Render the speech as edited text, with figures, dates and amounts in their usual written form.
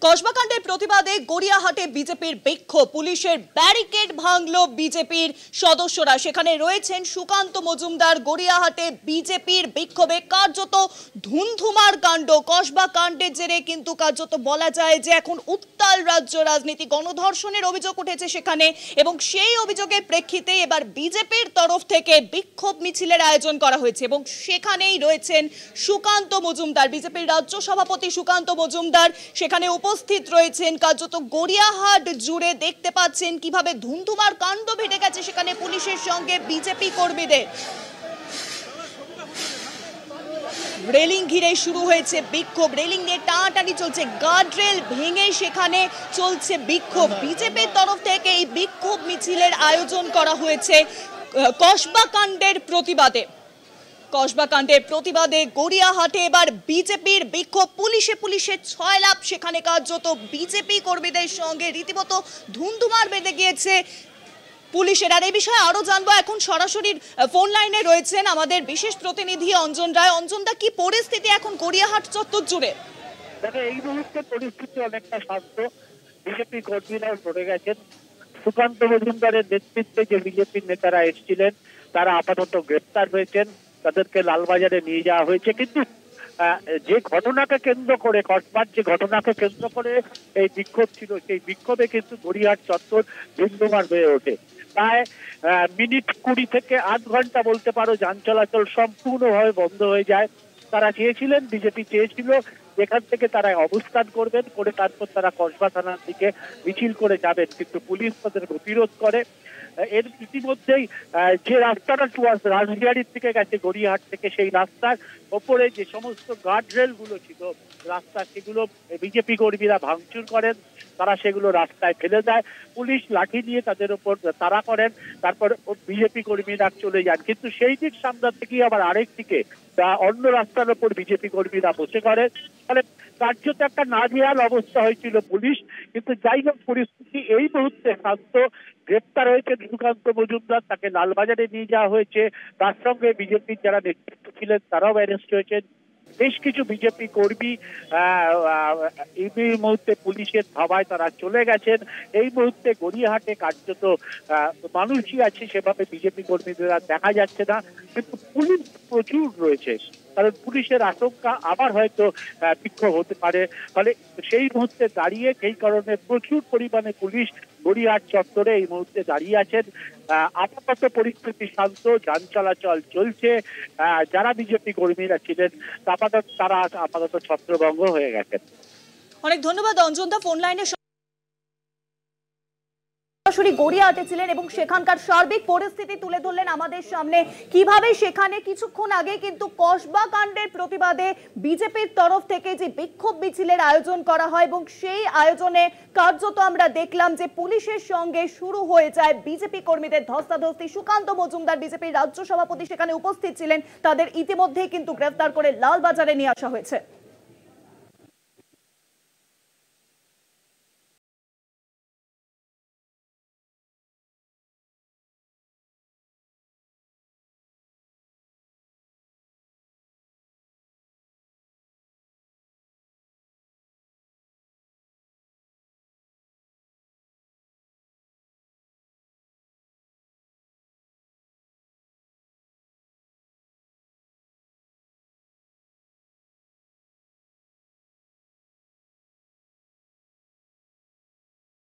কসবাকাণ্ডের প্রতিবাদে গড়িয়াহাটে বিজেপির বিক্ষোভ, পুলিশের ব্যারিকেড ভাঙল বিজেপির সদস্যরা। সেখানে রয়েছেন সুকান্ত মজুমদার। গড়িয়াহাটে বিজেপির বিক্ষোভে কার্যত ধুমধুমার কাণ্ড। কসবাকাণ্ডের জেরে কিন্তু কার্যত বলা যায় যে এখন উত্তাল রাজ্য রাজনীতি। গণধর্ষণের অভিযোগ উঠেছে সেখানে এবং সেই অভিযোগের প্রেক্ষিতে এবার বিজেপির তরফ থেকে বিক্ষোভ মিছিলের আয়োজন করা হয়েছে এবং সেখানেই রয়েছেন সুকান্ত মজুমদার, বিজেপির রাজ্য সভাপতি সুকান্ত মজুমদার সেখানে উপস্থিত রয়েছেন। কার্যত গড়িয়াহাট জুড়ে দেখতে পাচ্ছেন কিভাবে ধুমধুমার কাণ্ড ঘটে গেছে সেখানে পুলিশের সঙ্গে বিজেপি কর্মীদের। রেলিং ঘিরে শুরু হয়েছে বিক্ষোভ, রেলিং নিয়ে টানাটানি চলছে, গার্ডরেল ভেঙে সেখানে চলছে বিক্ষোভ। বিজেপির তরফ থেকে এই বিক্ষোভ মিছিলের আয়োজন করা হয়েছে কসবাকাণ্ডের প্রতিবাদে। কসবাকাণ্ডের প্রতিবাদে গড়িয়াহাটে এবার বিজেপির বিক্ষোভ, পুলিশের ছয়লাভ। সেখানে কার্যত বিজেপি কর্মীদের সঙ্গে রীতিমতো ধুমধুমার বেঁধে গিয়েছে পুলিশের। আর এই বিষয়ে আরো জানবো, এখন সরাসরি ফোন লাইনে রয়েছেন আমাদের বিশেষ প্রতিনিধি অঞ্জন রায়। অঞ্জনদা, কি পরিস্থিতি এখন গড়িয়াহাট চত্বর জুড়ে? দেখো, এই মুহূর্তে পরিস্থিতি অনেকটা শান্ত। বিজেপি কর্মীরা পড়ে গেছেন। সুকান্ত মজুমদারের নেতৃত্বে যে বিজেপির নেতারা এসেছিলেন তারা আপাতত গ্রেপ্তার হয়েছেন, তাদেরকে লালবাজারে নিয়ে যাওয়া হয়েছে। কিন্তু যে ঘটনাকে কেন্দ্র করে, কসবার যে ঘটনাকে কেন্দ্র করে এই বিক্ষোভ ছিল, সেই বিক্ষোভে কিন্তু গড়িয়াহাট চত্বর ধুমধুমার হয়ে ওঠে। প্রায় মিনিট 20 থেকে 8 ঘন্টা বলতে পারো যান চলাচল সম্পূর্ণভাবে বন্ধ হয়ে যায়। তারা চেয়েছিলেন, বিজেপি চেয়েছিল যেখান থেকে তারা অবস্থান করবেন, করে তারপর তারা কসবা থানার দিকে মিছিল করে যাবেন, কিন্তু পুলিশ তাদের প্রতিরোধ করে। এর ইতিমধ্যেই যে রাস্তাটা রাসবিহারীর থেকে গেছে গড়িয়াহাট থেকে, সেই রাস্তার ওপরে যে সমস্ত গার্ডরেল গুলো ছিল রাস্তা, সেগুলো বিজেপি কর্মীরা ভাঙচুর করেন। তারা সেগুলো রাস্তায় ফেলে দেয়, পুলিশ লাঠি নিয়ে তাদের উপর তাড়া করেন, তারপর বিজেপি কর্মীরা চলে যান। কিন্তু সেই দিক সামলাতে গিয়ে আবার আরেক দিকে অন্য রাস্তার উপর বিজেপি কর্মীরা বসে করেন। ফলে কার্যত একটা নাজেহাল অবস্থা হয়েছিল পুলিশ। কিন্তু যাই হোক, পরিস্থিতি এই মুহূর্তে শান্ত। গ্রেপ্তার হয়েছে সুকান্ত মজুমদার, তাকে লালবাজারে নিয়ে যাওয়া হয়েছে। তার সঙ্গে বিজেপির যারা নেতৃত্ব ছিলেন তারাও অ্যারেস্ট হয়েছেন। বেশ কিছু বিজেপি কর্মী এই মুহূর্তে পুলিশের ধাওয়ায় তারা চলে গেছেন। এই মুহূর্তে গড়িয়াহাটে কার্যত মানুষই আছে, সেভাবে বিজেপি কর্মীদের দেখা যাচ্ছে না। কিন্তু পুলিশ প্রচুর রয়েছে, কারণ পুলিশের আশঙ্কা আবার হয়তো বিক্ষোভ হতে পারে। ফলে সেই মুহূর্তে দাঁড়িয়ে, সেই কারণে প্রচুর পরিমাণে পুলিশ গড়িয়াহাট চত্বরে এই মুহূর্তে দাঁড়িয়ে আছেন। আপাতত পরিস্থিতি শান্ত, যান চলাচল চলছে। যারা বিজেপি কর্মীরা ছিলেন তারা আপাতত ছত্রভঙ্গ হয়ে গেছেন। অনেক ধন্যবাদ অঞ্জনদা। ফোন লাইনে সরাসরি গড়িয়াহাটে ছিলেন এবং সেখানকার সার্বিক পরিস্থিতি তুলে ধরলেন আমাদের সামনে। কিভাবে সেখানে কিছুক্ষণ আগে কিন্তু কসবাকাণ্ডের প্রতিবাদে বিজেপির তরফ থেকে যে বিক্ষোভ মিছিলের আয়োজন করা হয় এবং সেই আয়োজনে কার্যত আমরা দেখলাম যে পুলিশের সঙ্গে শুরু হয়ে যায় বিজেপি কর্মীদের ধস্তাধস্তি। সুকান্ত মজুমদার, বিজেপির রাজ্য সভাপতি সেখানে উপস্থিত ছিলেন, তাদের ইতিমধ্যেই কিন্তু গ্রেফতার করে লালবাজারে নিয়ে আসা হয়েছে।